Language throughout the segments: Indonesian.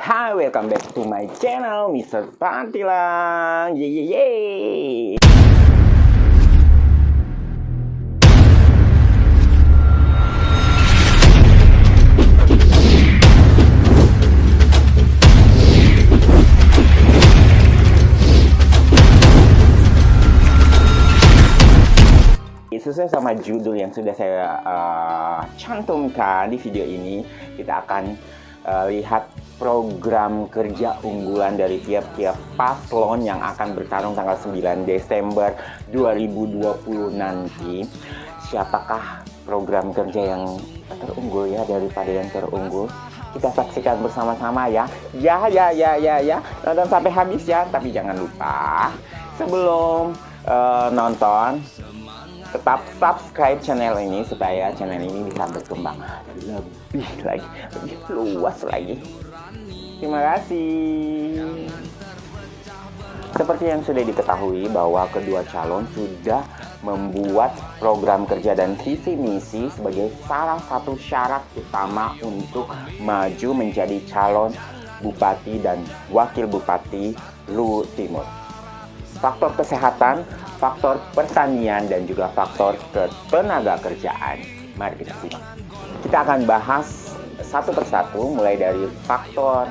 Hai, welcome back to my channel, Mr. Pantilang. Yeay. Sesuai sama judul yang sudah saya cantumkan di video ini, kita akan lihat program kerja unggulan dari tiap-tiap paslon yang akan bertarung tanggal 9 Desember 2020 nanti. Siapakah program kerja yang terunggul ya daripada yang terunggul? Kita saksikan bersama-sama ya. Ya. Nonton sampai habis ya. Tapi jangan lupa sebelum nonton, tetap subscribe channel ini supaya channel ini bisa berkembang lebih luas lagi. Terima kasih. Seperti yang sudah diketahui bahwa kedua calon sudah membuat program kerja dan visi misi sebagai salah satu syarat utama untuk maju menjadi calon bupati dan wakil bupati Luwu Timur. Faktor kesehatan, faktor pertanian, dan juga faktor ketenaga kerjaan. Mari kita simak. Kita akan bahas satu persatu mulai dari faktor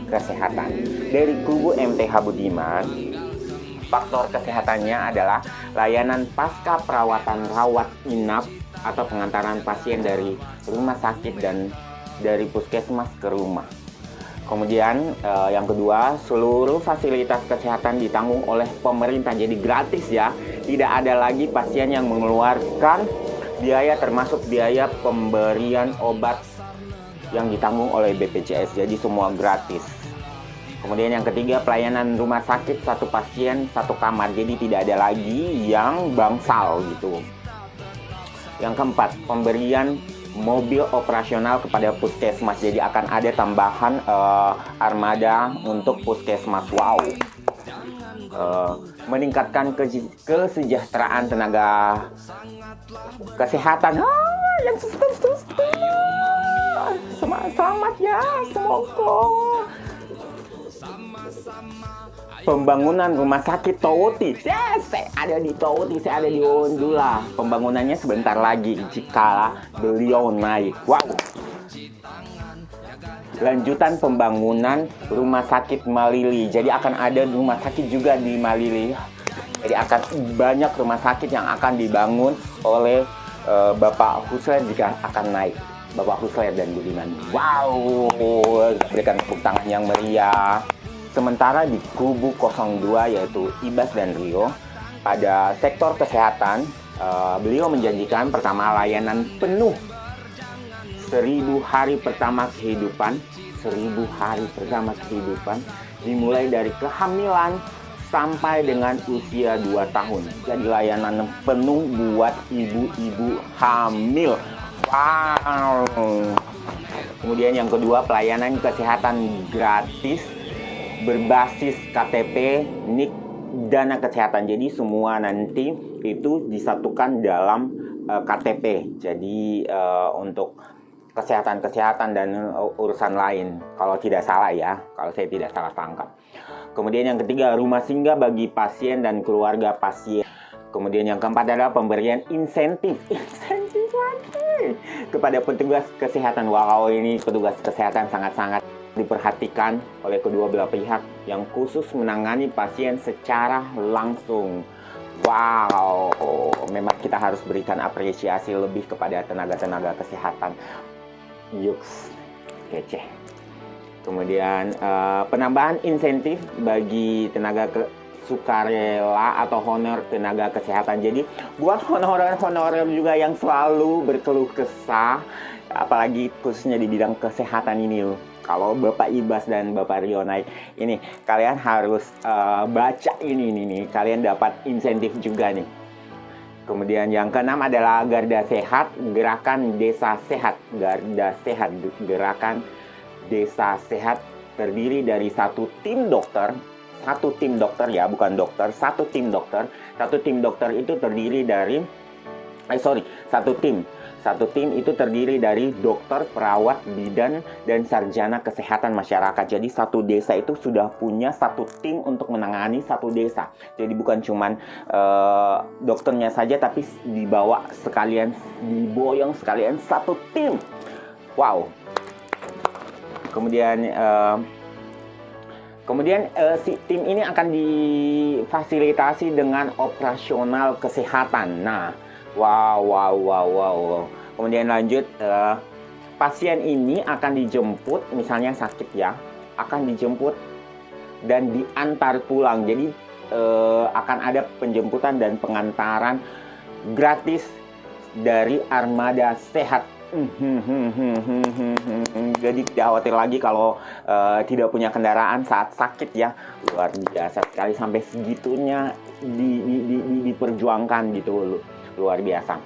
kesehatan. Dari kubu MTH Budiman, faktor kesehatannya adalah layanan pasca perawatan rawat inap atau pengantaran pasien dari rumah sakit dan dari puskesmas ke rumah. Kemudian yang kedua, seluruh fasilitas kesehatan ditanggung oleh pemerintah, jadi gratis ya. Tidak ada lagi pasien yang mengeluarkan biaya, termasuk biaya pemberian obat yang ditanggung oleh BPJS, jadi semua gratis. Kemudian yang ketiga, pelayanan rumah sakit satu pasien satu kamar, jadi tidak ada lagi yang bangsal gitu. Yang keempat, pemberian mobil operasional kepada puskesmas, jadi akan ada tambahan armada untuk puskesmas. Wow. Meningkatkan kesejahteraan tenaga kesehatan. Yang suster. Selamat ya, semoga. Pembangunan rumah sakit Towuti. Yes, saya ada di Towuti, saya ada di Wondula. Pembangunannya sebentar lagi jika beliau naik. Wow. Lanjutan pembangunan rumah sakit Malili. Jadi akan ada rumah sakit juga di Malili. Jadi akan banyak rumah sakit yang akan dibangun oleh Bapak Husler jika akan naik. Bapak Husler dan Budiman. Wow, berikan tepuk tangan yang meriah. Sementara di kubu 02 yaitu Ibas dan Rio, pada sektor kesehatan, beliau menjanjikan pertama layanan penuh 1000 hari pertama kehidupan, 1000 hari pertama kehidupan, dimulai dari kehamilan sampai dengan usia 2 tahun. Jadi layanan penuh buat ibu-ibu hamil. Wow. Kemudian yang kedua, pelayanan kesehatan gratis berbasis KTP, NIK, dana kesehatan. Jadi semua nanti itu disatukan dalam KTP. Jadi untuk kesehatan dan urusan lain, kalau tidak salah ya, kalau saya tidak salah tangkap. Kemudian yang ketiga, rumah singgah bagi pasien dan keluarga pasien. Kemudian yang keempat adalah pemberian insentif lagi kepada petugas kesehatan. Wow, ini petugas kesehatan sangat-sangat diperhatikan oleh kedua belah pihak yang khusus menangani pasien secara langsung. Wow, memang kita harus berikan apresiasi lebih kepada tenaga-tenaga kesehatan. Yuks, kece. Kemudian penambahan insentif bagi tenaga sukarela atau honor tenaga kesehatan. Jadi buat honorer juga yang selalu berkeluh kesah, apalagi khususnya di bidang kesehatan ini loh. Kalau Bapak Ibas dan Bapak Rio naik, ini kalian harus baca ini nih, kalian dapat insentif juga nih. Kemudian yang keenam adalah Garda Sehat, Gerakan Desa Sehat. Garda Sehat, Gerakan Desa Sehat terdiri dari satu tim dokter ya, bukan dokter, satu tim dokter. Satu tim dokter itu terdiri dari satu tim Satu tim itu terdiri dari dokter, perawat, bidan, dan sarjana kesehatan masyarakat. Jadi satu desa itu sudah punya satu tim untuk menangani satu desa. Jadi bukan cuman dokternya saja, tapi dibawa sekalian, diboyong sekalian satu tim. Wow. Kemudian si tim ini akan difasilitasi dengan operasional kesehatan. Nah, wow. Kemudian lanjut, pasien ini akan dijemput, misalnya sakit ya, akan dijemput dan diantar pulang. Jadi akan ada penjemputan dan pengantaran gratis dari armada sehat. Jadi tidak khawatir lagi kalau tidak punya kendaraan saat sakit ya. Luar biasa sekali, sampai segitunya diperjuangkan gitu, luar biasa.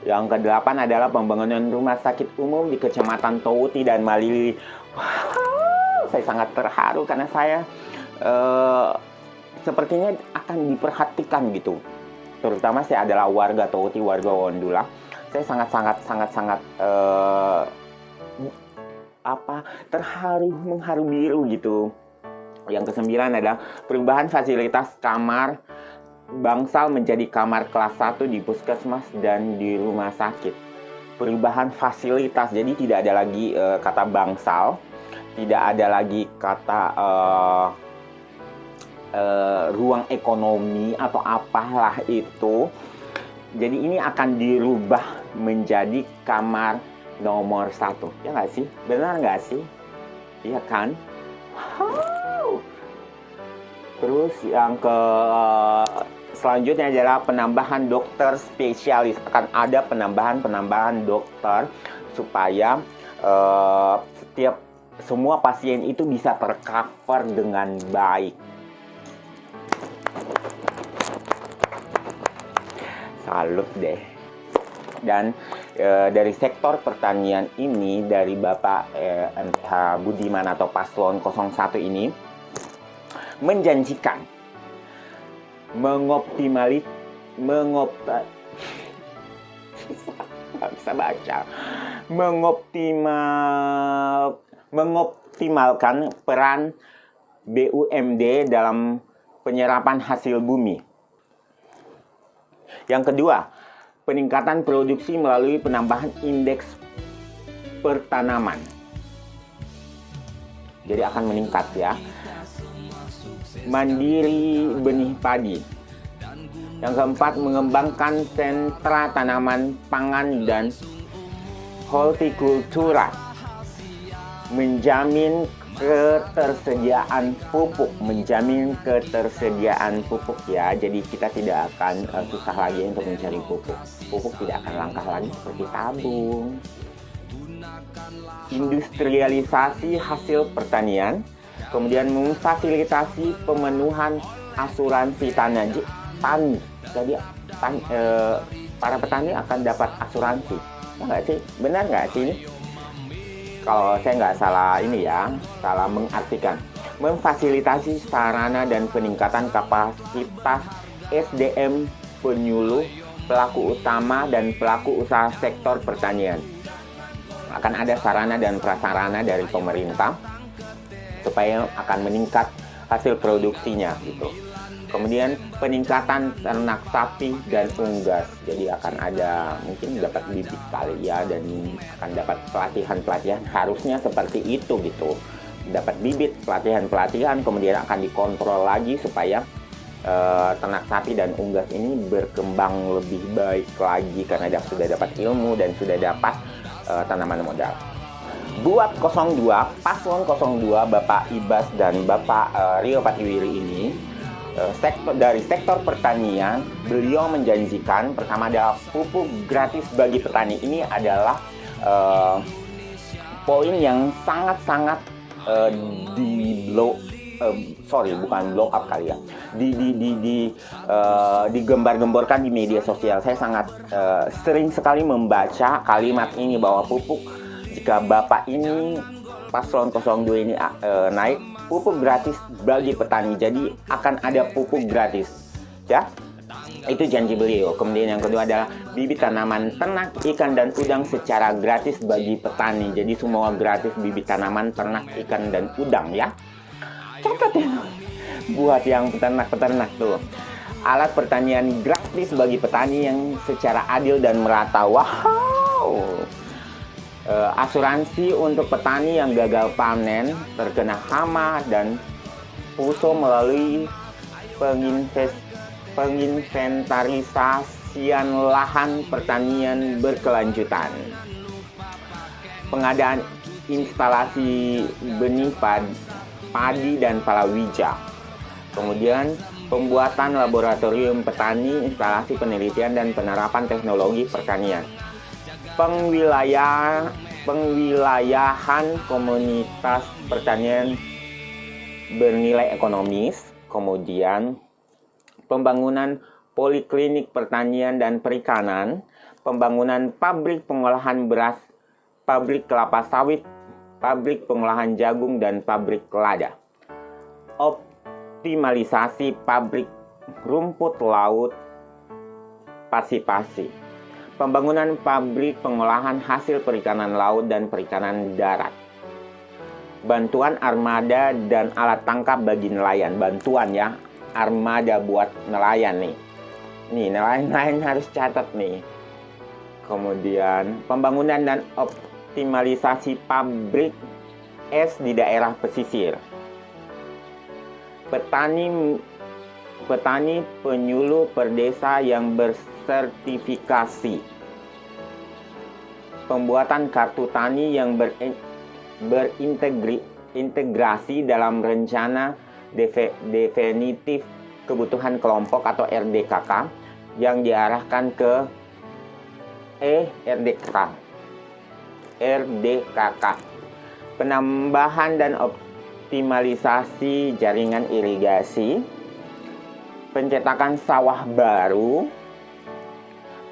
Yang ke-8 adalah pembangunan rumah sakit umum di Kecamatan Towuti dan Malili. Wow, saya sangat terharu karena saya sepertinya akan diperhatikan gitu. Terutama saya adalah warga Towuti, warga Wondula. Saya sangat terharu, mengharu biru gitu. Yang ke-9 adalah perubahan fasilitas kamar bangsal menjadi kamar kelas 1 di puskesmas dan di rumah sakit. Perubahan fasilitas, jadi tidak ada lagi kata bangsal, tidak ada lagi kata ruang ekonomi atau apalah itu. Jadi ini akan dirubah menjadi kamar nomor 1. Ya nggak sih? Benar nggak sih? Iya kan? Wow. Terus yang selanjutnya adalah penambahan dokter spesialis. Akan ada penambahan dokter supaya semua pasien itu bisa tercover dengan baik. Salut deh. Dan dari sektor pertanian ini, dari Bapak MTH Budiman atau Paslon 01 ini menjanjikan mengoptimalkan peran BUMD dalam penyerapan hasil bumi. Yang kedua, peningkatan produksi melalui penambahan indeks pertanaman. Jadi akan meningkat ya. Mandiri benih padi. Yang keempat, mengembangkan sentra tanaman pangan dan hortikultura. Menjamin ketersediaan pupuk ya. Jadi kita tidak akan susah lagi untuk mencari pupuk. Pupuk tidak akan langka lagi seperti tabung. Industrialisasi hasil pertanian, kemudian memfasilitasi pemenuhan asuransi tanah. Jadi para petani akan dapat asuransi. Enggak sih? Benar nggak sih ini? Kalau saya nggak salah mengartikan. Memfasilitasi sarana dan peningkatan kapasitas SDM penyuluh, pelaku utama dan pelaku usaha sektor pertanian. Akan ada sarana dan prasarana dari pemerintah supaya akan meningkat hasil produksinya gitu. Kemudian peningkatan ternak sapi dan unggas. Jadi akan ada, mungkin dapat bibit kali ya, dan akan dapat pelatihan-pelatihan, harusnya seperti itu gitu. Dapat bibit, pelatihan-pelatihan, kemudian akan dikontrol lagi supaya ternak sapi dan unggas ini berkembang lebih baik lagi karena sudah dapat ilmu dan sudah dapat tanaman modal. Buat 02, Paslon 02, Bapak Ibas dan Bapak Rio Patiwiri ini, dari sektor pertanian, beliau menjanjikan pertama adalah pupuk gratis bagi petani. Ini adalah poin yang sangat-sangat digembar-gemborkan di media sosial. Saya sangat sering sekali membaca kalimat ini bahwa pupuk, jika Bapak ini Paslon 02 ini naik, pupuk gratis bagi petani. Jadi akan ada pupuk gratis ya. Itu janji beliau. Kemudian yang kedua adalah bibit tanaman ternak, ikan, dan udang secara gratis bagi petani. Jadi semua gratis bibit tanaman, ternak, ikan, dan udang ya. Catat ya buat yang peternak-peternak tuh. Alat pertanian gratis bagi petani yang secara adil dan merata. Wow. Asuransi untuk petani yang gagal panen, terkena hama dan puso melalui penginventarisasian lahan pertanian berkelanjutan. Pengadaan instalasi benih padi dan palawija. Kemudian pembuatan laboratorium petani, instalasi penelitian dan penerapan teknologi pertanian. Pengwilayahan komunitas pertanian bernilai ekonomis. Kemudian pembangunan poliklinik pertanian dan perikanan, pembangunan pabrik pengolahan beras, pabrik kelapa sawit, pabrik pengolahan jagung, dan pabrik lada. Optimalisasi pabrik rumput laut pasipasi. Pembangunan pabrik pengolahan hasil perikanan laut dan perikanan darat. Bantuan armada dan alat tangkap bagi nelayan. Bantuan ya, armada buat nelayan nih. Nih, nelayan harus catat nih. Kemudian pembangunan dan optimalisasi pabrik es di daerah pesisir. Petani penyuluh perdesa yang bersertifikasi. Pembuatan kartu tani yang berintegrasi dalam rencana definitif kebutuhan kelompok atau RDKK yang diarahkan ke RDKK. Penambahan dan optimalisasi jaringan irigasi, pencetakan sawah baru,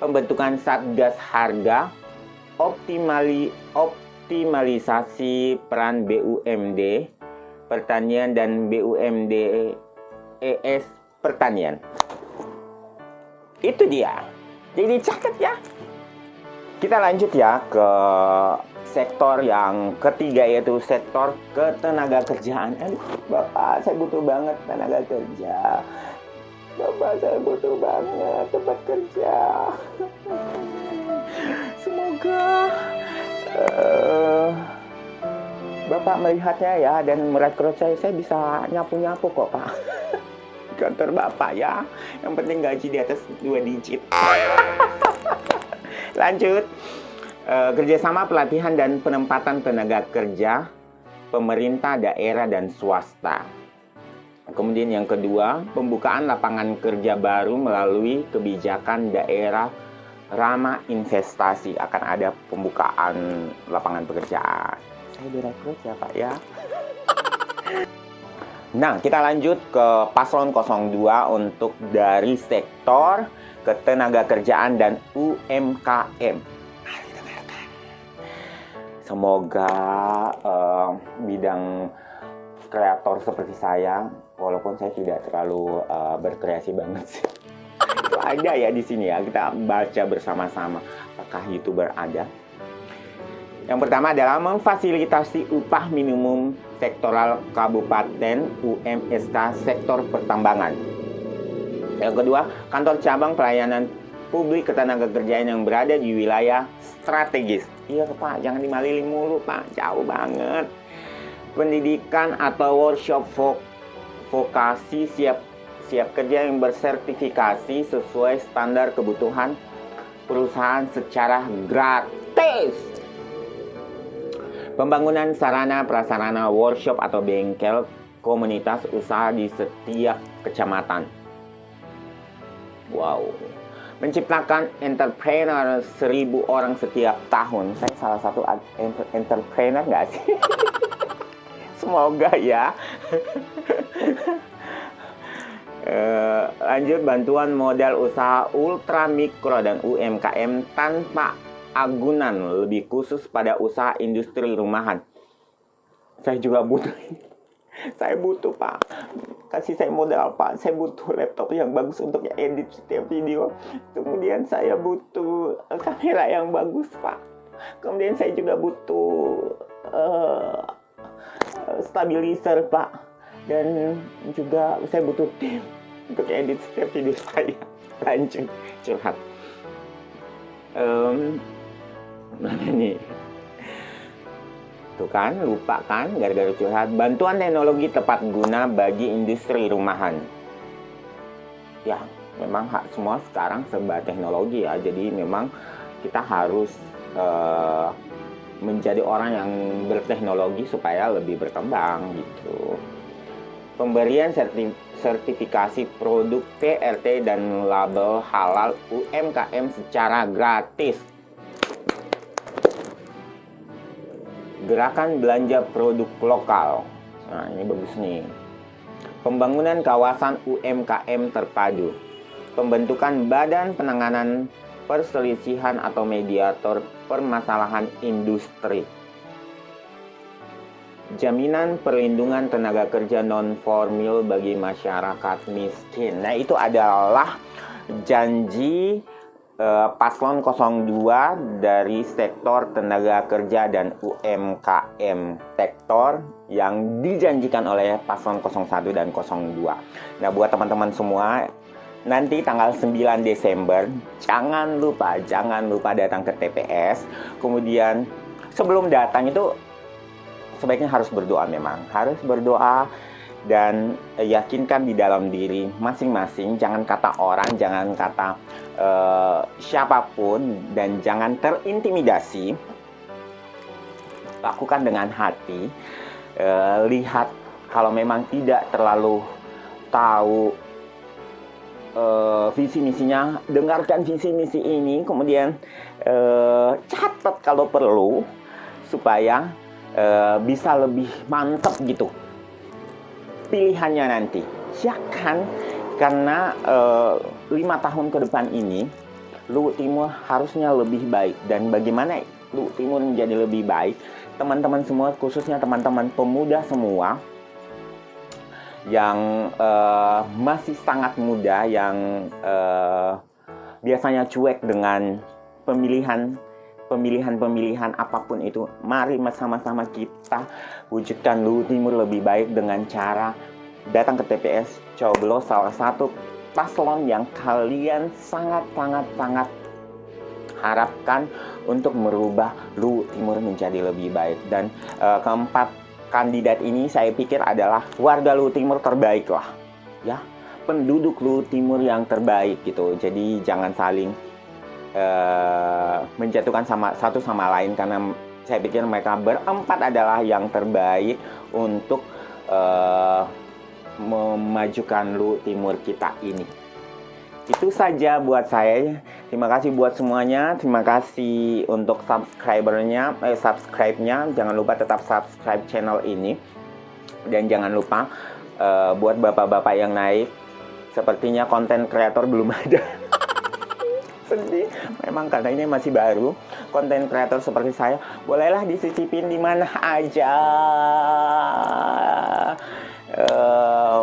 pembentukan satgas harga, optimalisasi peran BUMD pertanian dan BUMD ES pertanian. Itu dia. Jadi catat ya. Kita lanjut ya ke sektor yang ketiga, yaitu sektor ketenaga kerjaan. Aduh, Bapak, saya butuh banget tenaga kerja. Bapak, saya butuh banget tempat kerja. Semoga Bapak melihatnya ya dan merekrut saya bisa nyapu-nyapu kok, Pak. Kantor Bapak ya. Yang penting gaji di atas 2 digit. Lanjut. Kerjasama pelatihan dan penempatan tenaga kerja pemerintah daerah dan swasta. Kemudian yang kedua, pembukaan lapangan kerja baru melalui kebijakan daerah ramah investasi. Akan ada pembukaan lapangan pekerjaan. Saya direkrut ya Pak ya. Nah, kita lanjut ke paslon 02 untuk dari sektor ketenaga kerjaan dan UMKM. Semoga bidang kreator seperti saya, walaupun saya tidak terlalu berkreasi banget sih, itu ada ya di sini ya. Kita baca bersama-sama apakah YouTuber ada. Yang pertama adalah memfasilitasi upah minimum sektoral kabupaten UMSK sektor pertambangan. Yang kedua, kantor cabang pelayanan publik ketenaga kerjaan yang berada di wilayah strategis. Iya Pak, jangan di Malili mulu Pak, jauh banget. Pendidikan atau workshop vokasi siap kerja yang bersertifikasi sesuai standar kebutuhan perusahaan secara gratis. Pembangunan sarana prasarana workshop atau bengkel komunitas usaha di setiap kecamatan. Wow. Menciptakan entrepreneur 1.000 orang setiap tahun. Saya salah satu entrepreneur nggak sih? Semoga ya. Lanjut, bantuan modal usaha ultra mikro dan UMKM tanpa agunan, lebih khusus pada usaha industri rumahan. Saya juga butuh. Saya butuh Pak. kasih saya modal, Pak. Saya butuh laptop yang bagus untuk edit setiap video. Kemudian saya butuh kamera yang bagus, Pak. Kemudian saya juga butuh stabilizer, Pak. Dan juga saya butuh tim untuk edit setiap video saya. Lanjut curhat. Mana nih? Tuh kan, lupa kan gara-gara curhat. Bantuan teknologi tepat guna bagi industri rumahan. Ya, memang semua sekarang serba teknologi ya. Jadi memang kita harus menjadi orang yang berteknologi supaya lebih berkembang gitu. Pemberian sertifikasi produk PRT dan label halal UMKM secara gratis. Gerakan belanja produk lokal. Nah, ini bagus nih. Pembangunan kawasan UMKM terpadu. Pembentukan badan penanganan perselisihan atau mediator permasalahan industri. Jaminan perlindungan tenaga kerja non-formil bagi masyarakat miskin. Nah, itu adalah janji Paslon 02 dari sektor tenaga kerja dan UMKM, sektor yang dijanjikan oleh Paslon 01 dan 02. Nah, buat teman-teman semua, nanti tanggal 9 Desember jangan lupa datang ke TPS. Kemudian sebelum datang itu sebaiknya harus berdoa, memang harus berdoa. Dan yakinkan di dalam diri masing-masing, jangan kata orang, jangan kata siapapun, dan jangan terintimidasi. Lakukan dengan hati. Lihat kalau memang tidak terlalu tahu visi misinya, dengarkan visi misi ini, kemudian catat kalau perlu supaya bisa lebih mantap gitu pilihannya nanti. Ya kan, karena 5 tahun ke depan ini Luwu Timur harusnya lebih baik. Dan bagaimana Luwu Timur menjadi lebih baik, teman-teman semua, khususnya teman-teman pemuda semua yang masih sangat muda, yang biasanya cuek dengan pemilihan apapun itu, mari sama-sama kita wujudkan Luwu Timur lebih baik dengan cara datang ke TPS, coblos salah satu paslon yang kalian sangat harapkan untuk merubah Luwu Timur menjadi lebih baik. Dan keempat kandidat ini saya pikir adalah warga Luwu Timur terbaik lah, ya, penduduk Luwu Timur yang terbaik gitu. Jadi jangan saling menjatuhkan satu sama lain, karena saya pikir mereka berempat adalah yang terbaik untuk memajukan Luwu Timur kita ini. Itu saja buat saya. Terima kasih buat semuanya. Terima kasih untuk subscribe-nya. Jangan lupa tetap subscribe channel ini. Dan jangan lupa buat bapak-bapak yang naik, sepertinya konten kreator belum ada. Sedih, memang karena ini masih baru. Konten kreator seperti saya bolehlah disisipin di mana aja.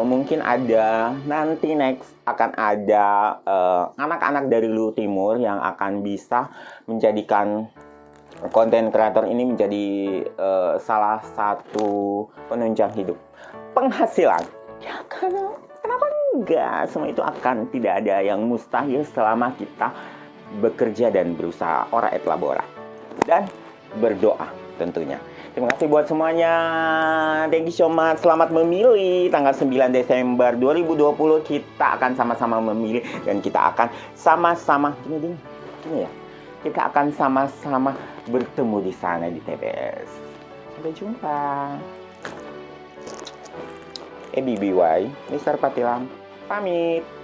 Mungkin ada nanti next akan ada anak-anak dari Luwu Timur yang akan bisa menjadikan konten kreator ini menjadi salah satu penunjang hidup, penghasilan. Ya, karena kenapa enggak? Semua itu akan tidak ada yang mustahil selama kita bekerja dan berusaha, ora et labora, dan berdoa tentunya. Terima kasih buat semuanya. Thank you so much. Selamat memilih. Tanggal 9 Desember 2020 kita akan sama-sama memilih, dan kita akan sama-sama gini ya. Kita akan sama-sama bertemu di sana di TPS. Sampai jumpa. BBY, Mr. Patilam pamit.